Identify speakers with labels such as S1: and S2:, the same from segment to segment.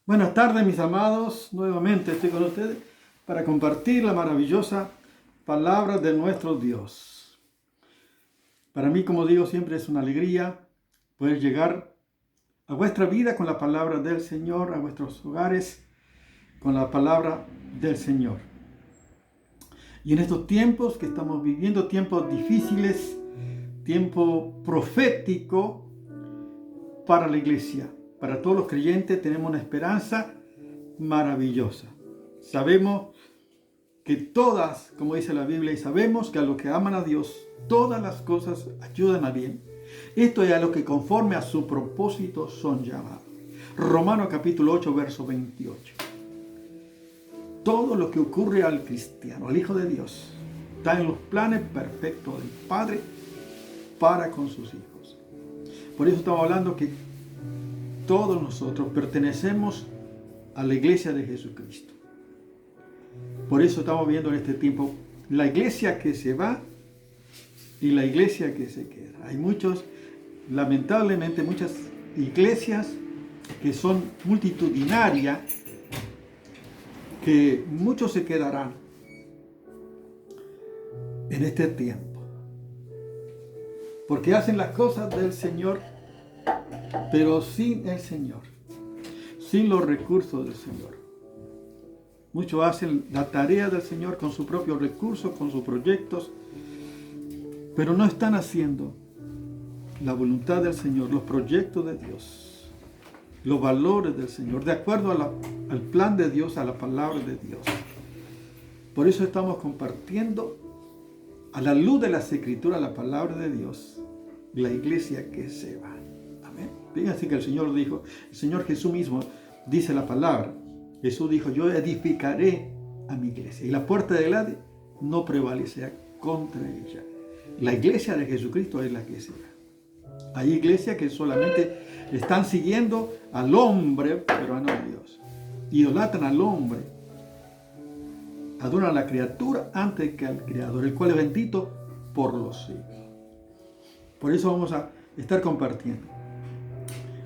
S1: Buenas tardes, mis amados. Nuevamente estoy con ustedes para compartir la maravillosa palabra de nuestro Dios. Para mí, como digo, siempre es una alegría poder llegar a vuestra vida con la palabra del Señor, a vuestros hogares con la palabra del Señor. Y en estos tiempos que estamos viviendo, tiempos difíciles, tiempo profético para la iglesia, para todos los creyentes, tenemos una esperanza maravillosa. Sabemos que todas, como dice la Biblia, y sabemos que a los que aman a Dios, todas las cosas ayudan a bien. Esto es a los que conforme a su propósito son llamados. Romanos capítulo 8, verso 28. Todo lo que ocurre al cristiano, al Hijo de Dios, está en los planes perfectos del Padre para con sus hijos. Por eso estamos hablando que todos nosotros pertenecemos a la iglesia de Jesucristo. Por eso estamos viendo en este tiempo la iglesia que se va y la iglesia que se queda. Hay lamentablemente muchas iglesias que son multitudinarias, que muchos se quedarán en este tiempo. Porque hacen las cosas del Señor, pero sin el Señor, sin los recursos del Señor. Muchos hacen la tarea del Señor con sus propios recursos, con sus proyectos, pero no están haciendo la voluntad del Señor, los proyectos de Dios, los valores del Señor, de acuerdo al plan de Dios, a la palabra de Dios. Por eso estamos compartiendo a la luz de las Escrituras la palabra de Dios, la iglesia que se va. Amén. Fíjense que el Señor dijo, el Señor Jesús mismo dice la palabra. Jesús dijo, yo edificaré a mi iglesia y la puerta del Hades no prevalecerá contra ella. La iglesia de Jesucristo es la que se va. Hay iglesias que solamente están siguiendo al hombre, pero no a Dios. Idolatran al hombre. Adoran a la criatura antes que al Creador, el cual es bendito por los siglos. Por eso vamos a estar compartiendo.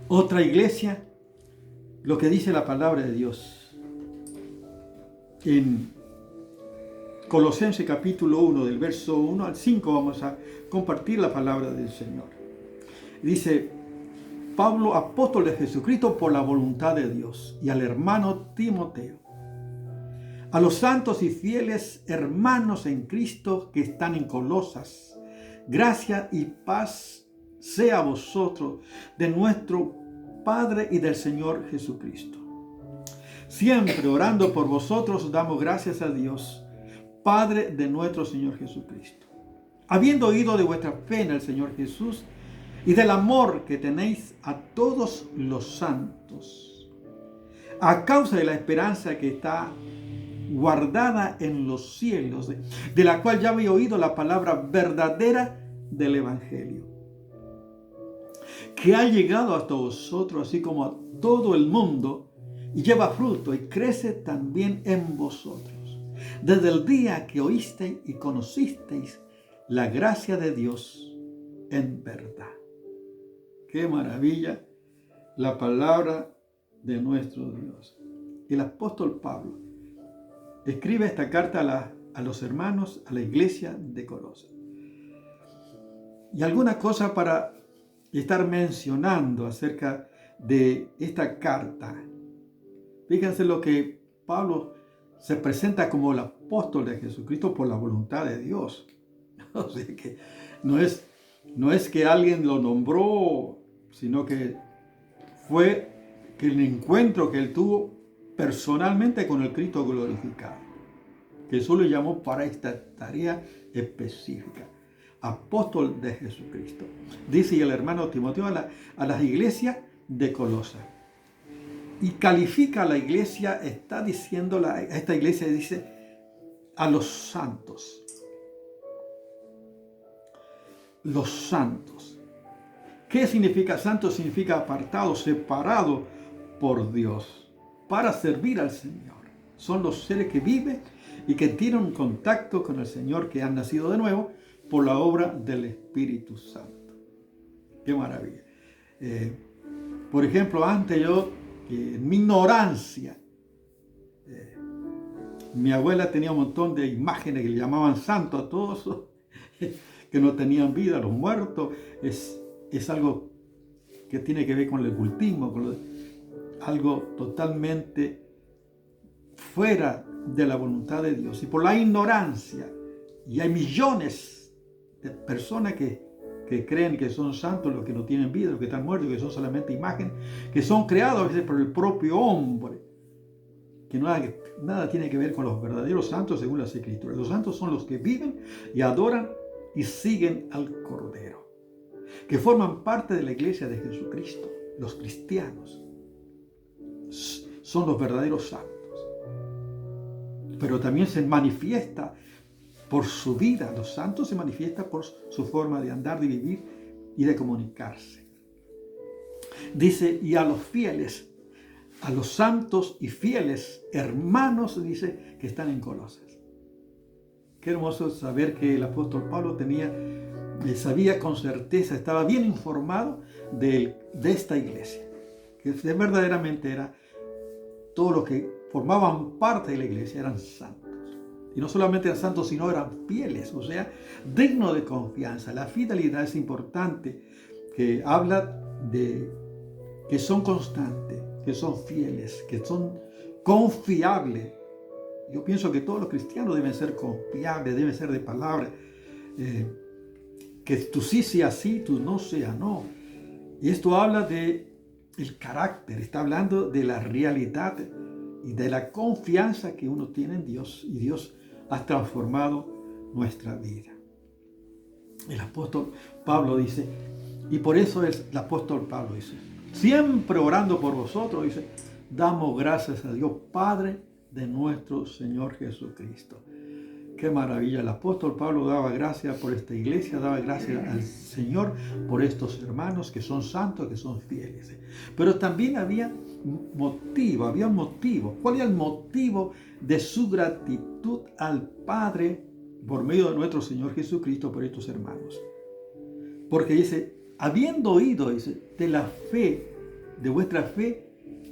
S1: Otra iglesia, lo que dice la palabra de Dios. En Colosenses capítulo 1, del verso 1 al 5, vamos a compartir la palabra del Señor. Dice, Pablo, apóstol de Jesucristo por la voluntad de Dios, y al hermano Timoteo, a los santos y fieles hermanos en Cristo que están en Colosas, gracia y paz sea a vosotros de nuestro Padre y del Señor Jesucristo. Siempre orando por vosotros damos gracias a Dios, Padre de nuestro Señor Jesucristo, habiendo oído de vuestra fe en el Señor Jesús y del amor que tenéis a todos los santos, a causa de la esperanza que está guardada en los cielos, de la cual ya había oído la palabra verdadera del Evangelio, que ha llegado hasta vosotros, así como a todo el mundo, y lleva fruto y crece también en vosotros, desde el día que oísteis y conocisteis la gracia de Dios en verdad. ¡Qué maravilla la palabra de nuestro Dios! El apóstol Pablo escribe esta carta a los hermanos, a la iglesia de Colosas. Y alguna cosa para estar mencionando acerca de esta carta. Fíjense lo que Pablo se presenta como el apóstol de Jesucristo por la voluntad de Dios. O sea que no es que alguien lo nombró, sino que fue el encuentro que él tuvo personalmente con el Cristo glorificado. Jesús lo llamó para esta tarea específica. Apóstol de Jesucristo. Dice el hermano Timoteo a las iglesias de Colosas. Y califica a la iglesia, está diciendo, esta iglesia dice, a los santos. Los santos. ¿Qué significa santo? Significa apartado, separado por Dios, para servir al Señor. Son los seres que viven y que tienen un contacto con el Señor, que han nacido de nuevo por la obra del Espíritu Santo. ¡Qué maravilla! Por ejemplo, antes yo que en mi ignorancia, mi abuela tenía un montón de imágenes que le llamaban santos a todos que no tenían vida, los muertos. Es algo que tiene que ver con el ocultismo, algo totalmente fuera de la voluntad de Dios. Y por la ignorancia, y hay millones de personas que creen que son santos, los que no tienen vida, los que están muertos, que son solamente imágenes, que son creados a veces por el propio hombre, que nada tiene que ver con los verdaderos santos según las Escrituras. Los santos son los que viven y adoran y siguen al Cordero, que forman parte de la iglesia de Jesucristo. Los cristianos son los verdaderos santos, pero también se manifiesta por su vida. Los santos se manifiestan por su forma de andar, de vivir y de comunicarse. Dice, y a los fieles, a los santos y fieles hermanos, dice, que están en Colosas. Qué hermoso saber que el apóstol Pablo sabía con certeza, estaba bien informado de esta iglesia, que verdaderamente era todos los que formaban parte de la iglesia eran santos. Y no solamente eran santos, sino eran fieles, o sea, dignos de confianza. La fidelidad es importante, que habla de que son constantes, que son fieles, que son confiables. Yo pienso que todos los cristianos deben ser confiables, deben ser de palabra. Que tu sí sea sí, tu no sea no. Y esto habla de el carácter, está hablando de la realidad y de la confianza que uno tiene en Dios. Y Dios ha transformado nuestra vida. El apóstol Pablo dice, y por eso el apóstol Pablo dice, siempre orando por vosotros, dice, damos gracias a Dios Padre de nuestro Señor Jesucristo. Qué maravilla. El apóstol Pablo daba gracias por esta iglesia, daba gracias al Señor por estos hermanos que son santos, que son fieles. Pero también había un motivo. ¿Cuál era el motivo de su gratitud al Padre por medio de nuestro Señor Jesucristo por estos hermanos? Porque dice, habiendo oído, dice, de la fe, de vuestra fe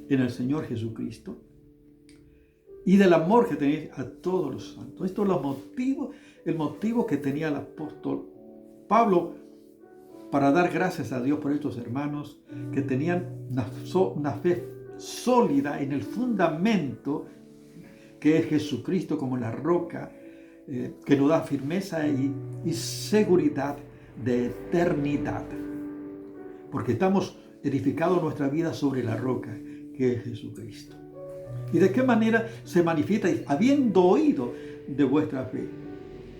S1: en el Señor Jesucristo, y del amor que tenéis a todos los santos. Esto es el motivo que tenía el apóstol Pablo para dar gracias a Dios por estos hermanos que tenían una fe sólida en el fundamento que es Jesucristo como la roca que nos da firmeza y seguridad de eternidad. Porque estamos edificados nuestra vida sobre la roca que es Jesucristo. ¿Y de qué manera se manifiesta? Habiendo oído de vuestra fe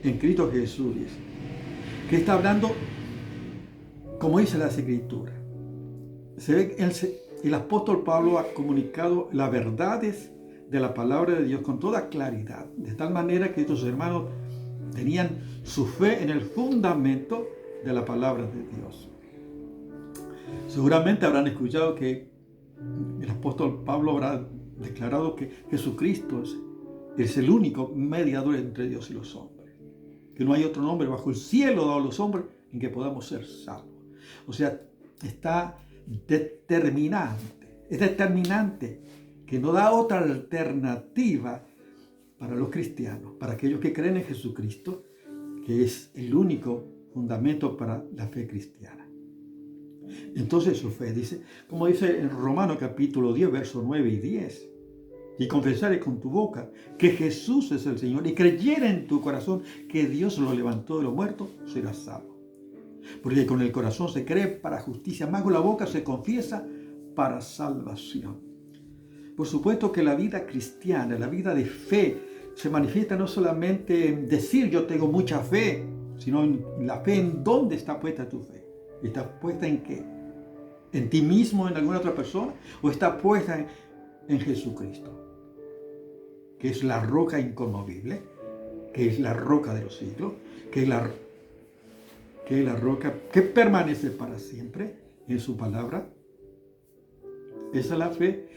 S1: en Cristo Jesús, dice, que está hablando, como dice las Escrituras. Se ve que el apóstol Pablo ha comunicado las verdades de la palabra de Dios con toda claridad, de tal manera que estos hermanos tenían su fe en el fundamento de la palabra de Dios. Seguramente habrán escuchado que el apóstol Pablo habrá declarado que Jesucristo es el único mediador entre Dios y los hombres, que no hay otro nombre bajo el cielo dado a los hombres en que podamos ser salvos. O sea, es determinante, que no da otra alternativa para los cristianos, para aquellos que creen en Jesucristo, que es el único fundamento para la fe cristiana. Entonces su fe, dice, como dice en Romanos capítulo 10, versos 9 y 10, y confesaré con tu boca que Jesús es el Señor y creyere en tu corazón que Dios lo levantó de los muertos, serás salvo. Porque con el corazón se cree para justicia, más con la boca se confiesa para salvación. Por supuesto que la vida cristiana, la vida de fe, se manifiesta no solamente en decir yo tengo mucha fe, sino en la fe en dónde está puesta tu fe. ¿Está puesta en qué? ¿En ti mismo, en alguna otra persona? ¿O está puesta en Jesucristo? Que es la roca inconmovible, que es la roca de los siglos, que es la roca que permanece para siempre en su palabra. Esa es la fe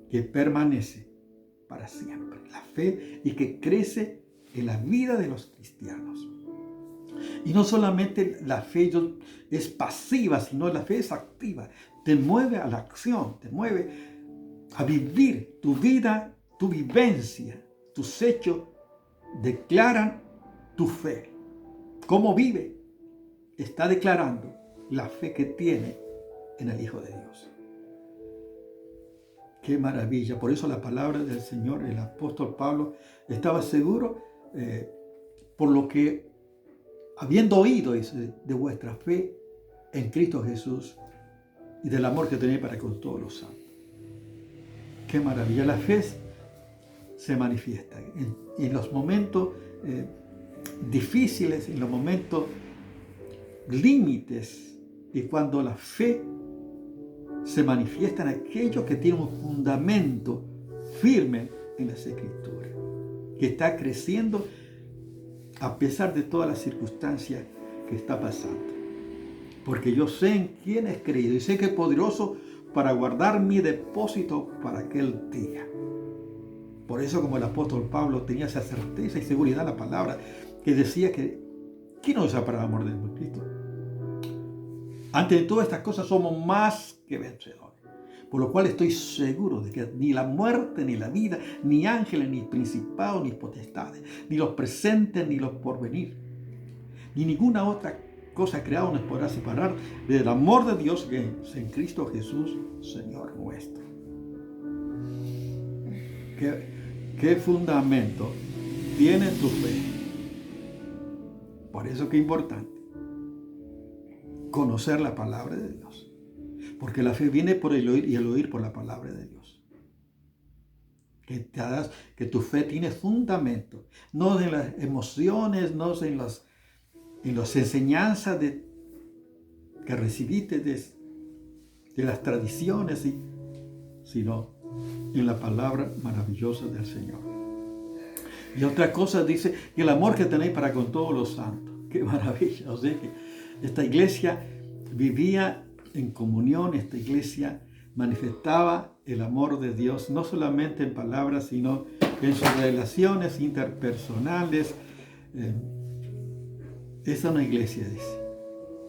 S1: que permanece para siempre. La fe y que crece en la vida de los cristianos. Y no solamente la fe es pasiva, sino la fe es activa. te mueve a la acción, te mueve a vivir tu vida, tu vivencia, tus hechos declaran tu fe. ¿Cómo vive? Está declarando la fe que tiene en el Hijo de Dios. ¡Qué maravilla! Por eso la palabra del Señor, el apóstol Pablo, estaba seguro por lo que, habiendo oído de vuestra fe en Cristo Jesús y del amor que tenéis para con todos los santos. ¡Qué maravilla! La fe se manifiesta en los momentos difíciles, en los momentos límites, y cuando la fe se manifiesta en aquello que tiene un fundamento firme en las Escrituras, que está creciendo a pesar de todas las circunstancias que está pasando. Porque yo sé en quién he creído y sé que es poderoso para guardar mi depósito para aquel día. Por eso, como el apóstol Pablo tenía esa certeza y seguridad en la palabra, que decía que ¿quién nos separará del amor de Cristo? Ante todas estas cosas somos más que vencedores. Por lo cual estoy seguro de que ni la muerte, ni la vida, ni ángeles, ni principados, ni potestades, ni los presentes, ni los porvenir, ni ninguna otra cosa creada nos podrá separar del amor de Dios que es en Cristo Jesús, Señor nuestro. ¿Qué fundamento tiene tu fe? Por eso que es importante conocer la palabra de Dios. Porque la fe viene por el oír y el oír por la palabra de Dios. Que tu fe tiene fundamento, no en las emociones, no en las enseñanzas que recibiste de las tradiciones, sino en la palabra maravillosa del Señor. Y otra cosa dice, y el amor que tenéis para con todos los santos. ¡Qué maravilla! O sea que esta iglesia vivía en comunión, esta iglesia manifestaba el amor de Dios, no solamente en palabras, sino en sus relaciones interpersonales. Esa es una iglesia, dice.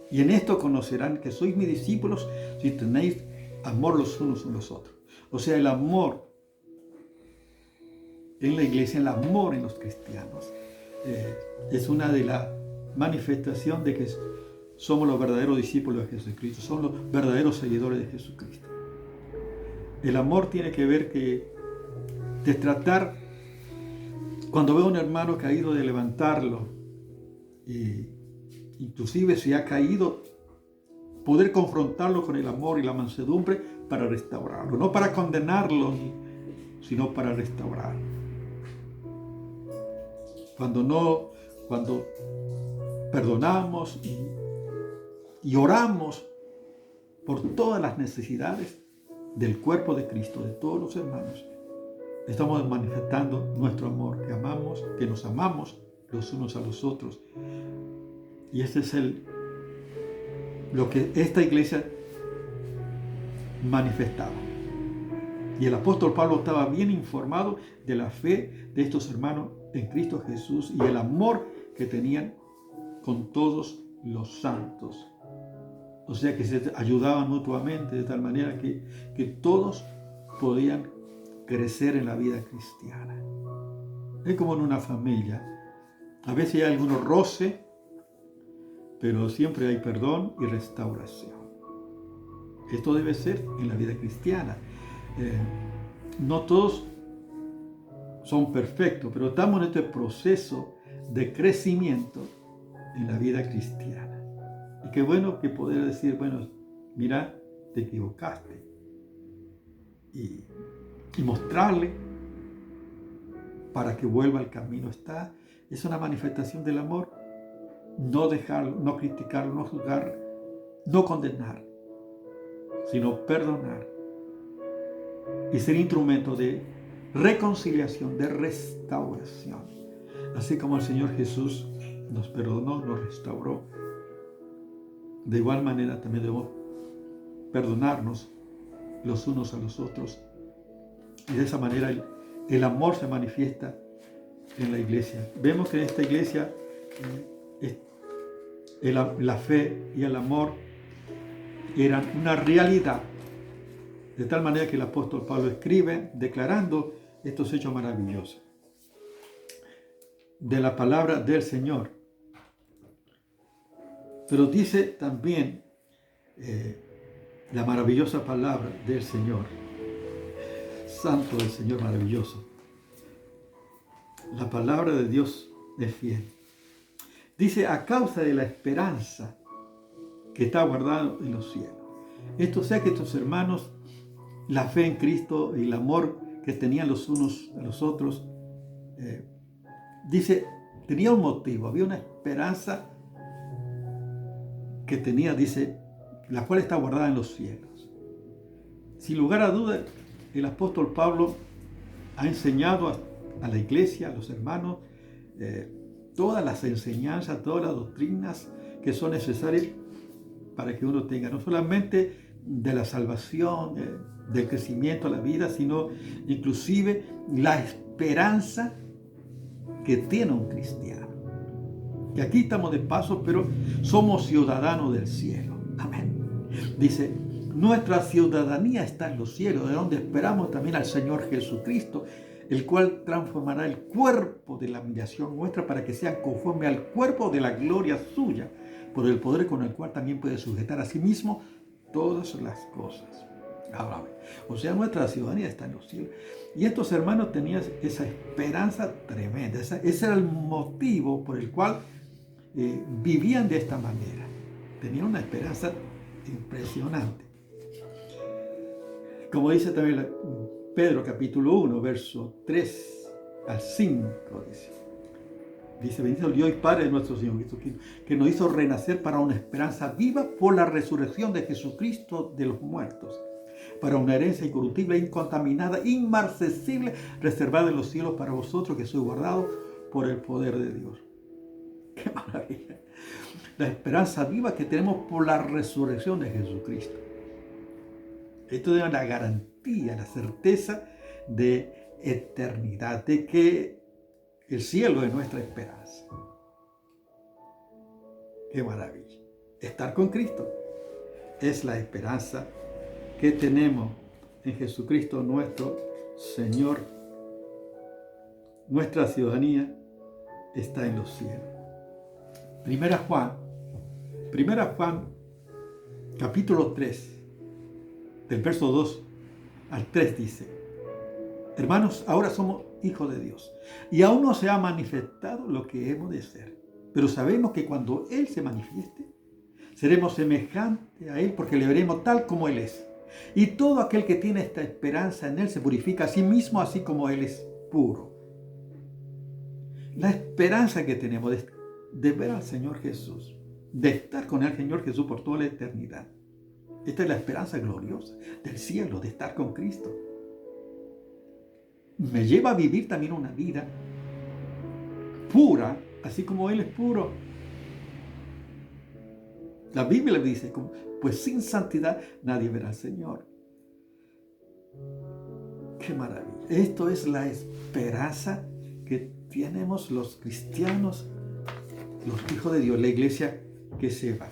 S1: Y en esto conocerán que sois mis discípulos si tenéis amor los unos con los otros. O sea, el amor en la iglesia, el amor en los cristianos, es una de las manifestaciones de que somos los verdaderos discípulos de Jesucristo, somos los verdaderos seguidores de Jesucristo. El amor tiene que ver de tratar, cuando veo a un hermano caído, de levantarlo, y inclusive si ha caído, poder confrontarlo con el amor y la mansedumbre para restaurarlo, no para condenarlo, sino para restaurar. Cuando perdonamos y oramos por todas las necesidades del cuerpo de Cristo, de todos los hermanos, estamos manifestando nuestro amor, que nos amamos los unos a los otros. Y este es lo que esta iglesia manifestaba. Y el apóstol Pablo estaba bien informado de la fe de estos hermanos en Cristo Jesús y el amor que tenían con todos los santos. O sea que se ayudaban mutuamente de tal manera que todos podían crecer en la vida cristiana. Es como en una familia. A veces hay algunos roces, pero siempre hay perdón y restauración. Esto debe ser en la vida cristiana. No todos son perfectos, pero estamos en este proceso de crecimiento en la vida cristiana. Y qué bueno que poder decir, bueno, mira, te equivocaste. Y mostrarle para que vuelva al camino. Es una manifestación del amor. No dejarlo, no criticarlo, no juzgar, no condenar, sino perdonar y ser instrumento de reconciliación, de restauración. Así como el Señor Jesús nos perdonó, nos restauró, de igual manera también debemos perdonarnos los unos a los otros. Y de esa manera el amor se manifiesta en la iglesia. Vemos que en esta iglesia la fe y el amor eran una realidad. De tal manera que el apóstol Pablo escribe declarando estos hechos maravillosos de la palabra del Señor. Pero dice también la maravillosa palabra del Señor. Santo del Señor maravilloso. La palabra de Dios es fiel. Dice, a causa de la esperanza que está guardada en los cielos. Esto sea que estos hermanos, la fe en Cristo y el amor que tenían los unos a los otros, dice, tenía un motivo, había una esperanza que tenía, dice, la cual está guardada en los cielos. Sin lugar a duda, el apóstol Pablo ha enseñado a la iglesia, a los hermanos, todas las enseñanzas, todas las doctrinas que son necesarias para que uno tenga no solamente de la salvación, del crecimiento a la vida, sino inclusive la esperanza que tiene un cristiano. Y aquí estamos de paso, pero somos ciudadanos del cielo. Amén. Dice, nuestra ciudadanía está en los cielos, de donde esperamos también al Señor Jesucristo, el cual transformará el cuerpo de la humillación nuestra para que sea conforme al cuerpo de la gloria suya, por el poder con el cual también puede sujetar a sí mismo todas las cosas. Ahora, o sea, nuestra ciudadanía está en los cielos. Y estos hermanos tenían esa esperanza tremenda. Ese era el motivo por el cual vivían de esta manera. Tenían una esperanza impresionante. Como dice también Pedro capítulo 1, verso 3 al 5, dice, bendito el Dios y Padre de nuestro Señor Jesucristo, que nos hizo renacer para una esperanza viva por la resurrección de Jesucristo de los muertos, para una herencia incorruptible, incontaminada, inmarcesible, reservada en los cielos para vosotros, que sois guardados por el poder de Dios. ¡Qué maravilla! La esperanza viva que tenemos por la resurrección de Jesucristo. Esto es la garantía, la certeza de eternidad, de que el cielo es nuestra esperanza. ¡Qué maravilla! Estar con Cristo es la esperanza que tenemos en Jesucristo nuestro Señor. Nuestra ciudadanía está en los cielos. Primera Juan capítulo 3, del verso 2 al 3 dice, hermanos, ahora somos hijos de Dios y aún no se ha manifestado lo que hemos de ser, pero sabemos que cuando Él se manifieste, seremos semejantes a Él porque le veremos tal como Él es. Y todo aquel que tiene esta esperanza en Él se purifica a sí mismo, así como Él es puro. La esperanza que tenemos de ver al Señor Jesús, de estar con el Señor Jesús por toda la eternidad. Esta es la esperanza gloriosa del cielo, de estar con Cristo. Me lleva a vivir también una vida pura, así como Él es puro. La Biblia dice, pues sin santidad nadie verá al Señor. ¡Qué maravilla! Esto es la esperanza que tenemos los cristianos, los hijos de Dios, la iglesia que se va.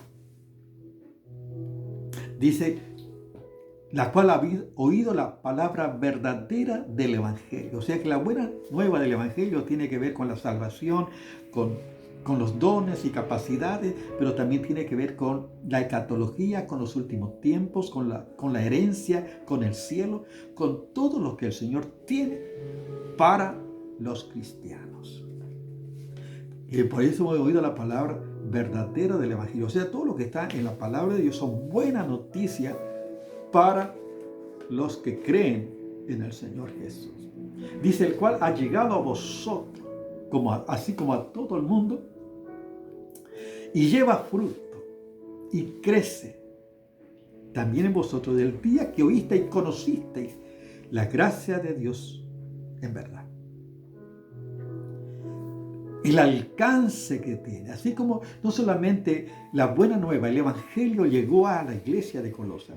S1: Dice, la cual ha oído la palabra verdadera del Evangelio. O sea que la buena nueva del Evangelio tiene que ver con la salvación, con los dones y capacidades, pero también tiene que ver con la escatología, con los últimos tiempos, con la herencia, con el cielo, con todo lo que el Señor tiene para los cristianos. Y por eso he oído la palabra verdadera del Evangelio. O sea, todo lo que está en la palabra de Dios son buenas noticias para los que creen en el Señor Jesús. Dice, el cual ha llegado a vosotros, así como a todo el mundo, y lleva fruto y crece también en vosotros del día que oísteis y conocisteis la gracia de Dios en verdad. El alcance que tiene, así como no solamente la buena nueva, el Evangelio llegó a la iglesia de Colosas,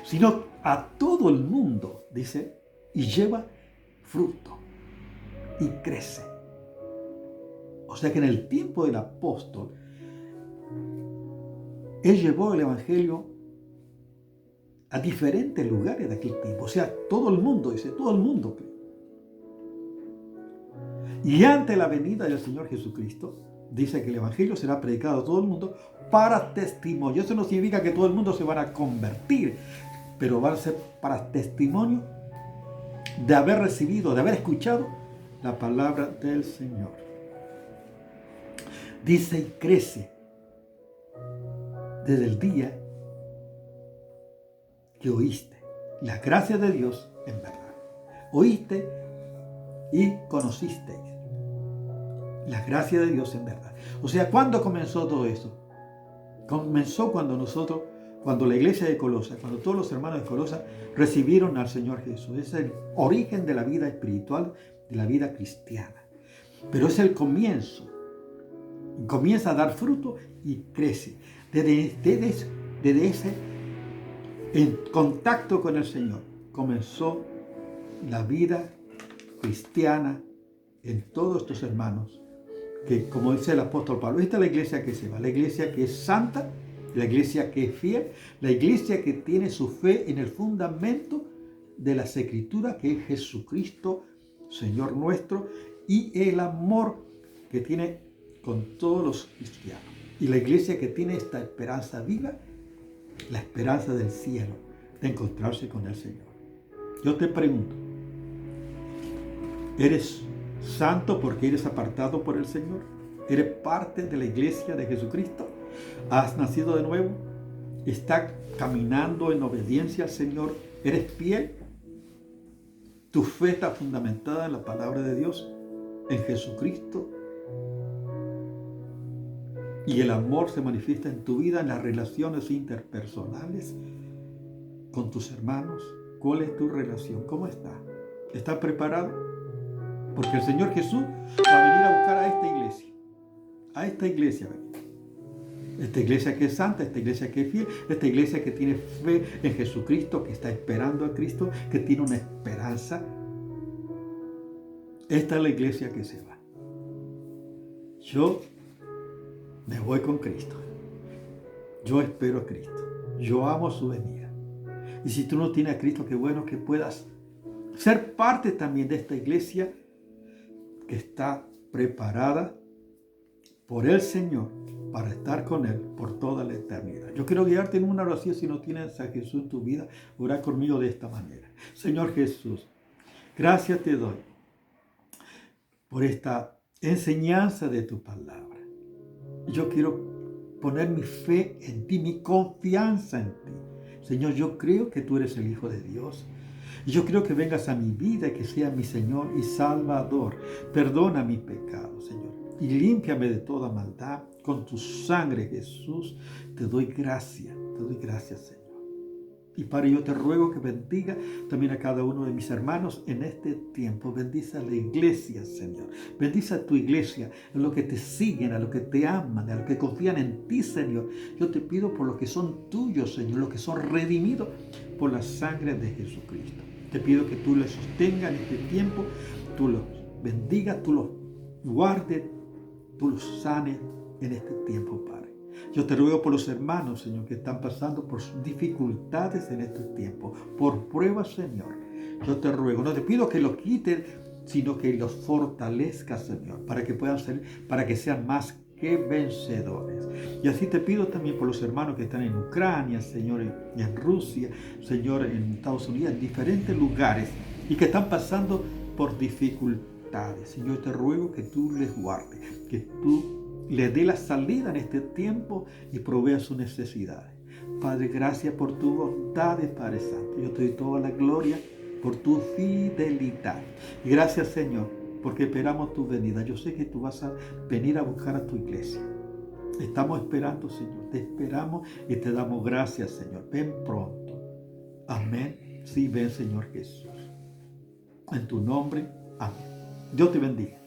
S1: sino a todo el mundo, dice, y lleva fruto y crece. O sea que en el tiempo del apóstol, él llevó el Evangelio a diferentes lugares de aquel tiempo. O sea, todo el mundo, dice, todo el mundo cree. Y ante la venida del Señor Jesucristo, dice que el Evangelio será predicado a todo el mundo para testimonio. Eso no significa que todo el mundo se van a convertir, pero va a ser para testimonio de haber recibido, de haber escuchado la palabra del Señor. Dice y crece desde el día que oíste la gracia de Dios en verdad. Oíste y conocisteis la gracia de Dios en verdad. O sea, ¿cuándo comenzó todo eso? Comenzó cuando la iglesia de Colosa, cuando todos los hermanos de Colosa recibieron al Señor Jesús. Es el origen de la vida espiritual, de la vida cristiana. Pero es el comienzo. Comienza a dar fruto y crece. Desde ese en contacto con el Señor comenzó la vida cristiana en todos estos hermanos, que como dice el apóstol Pablo, esta es la iglesia que se va, la iglesia que es santa, la iglesia que es fiel, la iglesia que tiene su fe en el fundamento de las Escrituras, que es Jesucristo, Señor nuestro, y el amor que tiene con todos los cristianos. Y la iglesia que tiene esta esperanza viva, la esperanza del cielo, de encontrarse con el Señor. Yo te pregunto, ¿eres santo porque eres apartado por el Señor? ¿Eres parte de la iglesia de Jesucristo? ¿Has nacido de nuevo? ¿Estás caminando en obediencia al Señor? ¿Eres fiel? ¿Tu fe está fundamentada en la palabra de Dios, en Jesucristo? ¿Y el amor se manifiesta en tu vida, en las relaciones interpersonales con tus hermanos? ¿Cuál es tu relación? ¿Cómo está? ¿Estás preparado? Porque el Señor Jesús va a venir a buscar a esta iglesia. A esta iglesia. Esta iglesia que es santa, esta iglesia que es fiel, esta iglesia que tiene fe en Jesucristo, que está esperando a Cristo, que tiene una esperanza. Esta es la iglesia que se va. Yo me voy con Cristo. Yo espero a Cristo. Yo amo su venida. Y si tú no tienes a Cristo, qué bueno que puedas ser parte también de esta iglesia que está preparada por el Señor para estar con Él por toda la eternidad. Yo quiero guiarte en una oración. Si no tienes a Jesús en tu vida, ora conmigo de esta manera. Señor Jesús, gracias te doy por esta enseñanza de tu palabra. Yo quiero poner mi fe en ti, mi confianza en ti. Señor, yo creo que tú eres el Hijo de Dios. Y yo creo que vengas a mi vida y que seas mi Señor y Salvador. Perdona mi pecado, Señor. Y límpiame de toda maldad. Con tu sangre, Jesús, te doy gracias. Te doy gracias, Señor. Y Padre, yo te ruego que bendiga también a cada uno de mis hermanos en este tiempo. Bendice a la iglesia, Señor. Bendice a tu iglesia, a los que te siguen, a los que te aman, a los que confían en ti, Señor. Yo te pido por los que son tuyos, Señor, los que son redimidos por la sangre de Jesucristo. Te pido que tú les sostengas en este tiempo, tú los bendigas, tú los guardes, tú los sanes en este tiempo, Padre. Yo te ruego por los hermanos, Señor, que están pasando por sus dificultades en este tiempo, por pruebas, Señor. Yo te ruego, no te pido que los quites, sino que los fortalezcas, Señor, para que puedan ser, para que sean más que vencedores. Y así te pido también por los hermanos que están en Ucrania, Señor, en Rusia, Señor, en Estados Unidos, en diferentes lugares, y que están pasando por dificultades. Señor, te ruego que tú les guardes, que tú les dé la salida en este tiempo y provea sus necesidades. Padre, gracias por tu bondad, Padre Santo. Yo te doy toda la gloria por tu fidelidad. Y gracias, Señor, porque esperamos tu venida. Yo sé que tú vas a venir a buscar a tu iglesia. Estamos esperando, Señor. Te esperamos y te damos gracias, Señor. Ven pronto. Amén. Sí, ven, Señor Jesús. En tu nombre, amén. Dios te bendiga.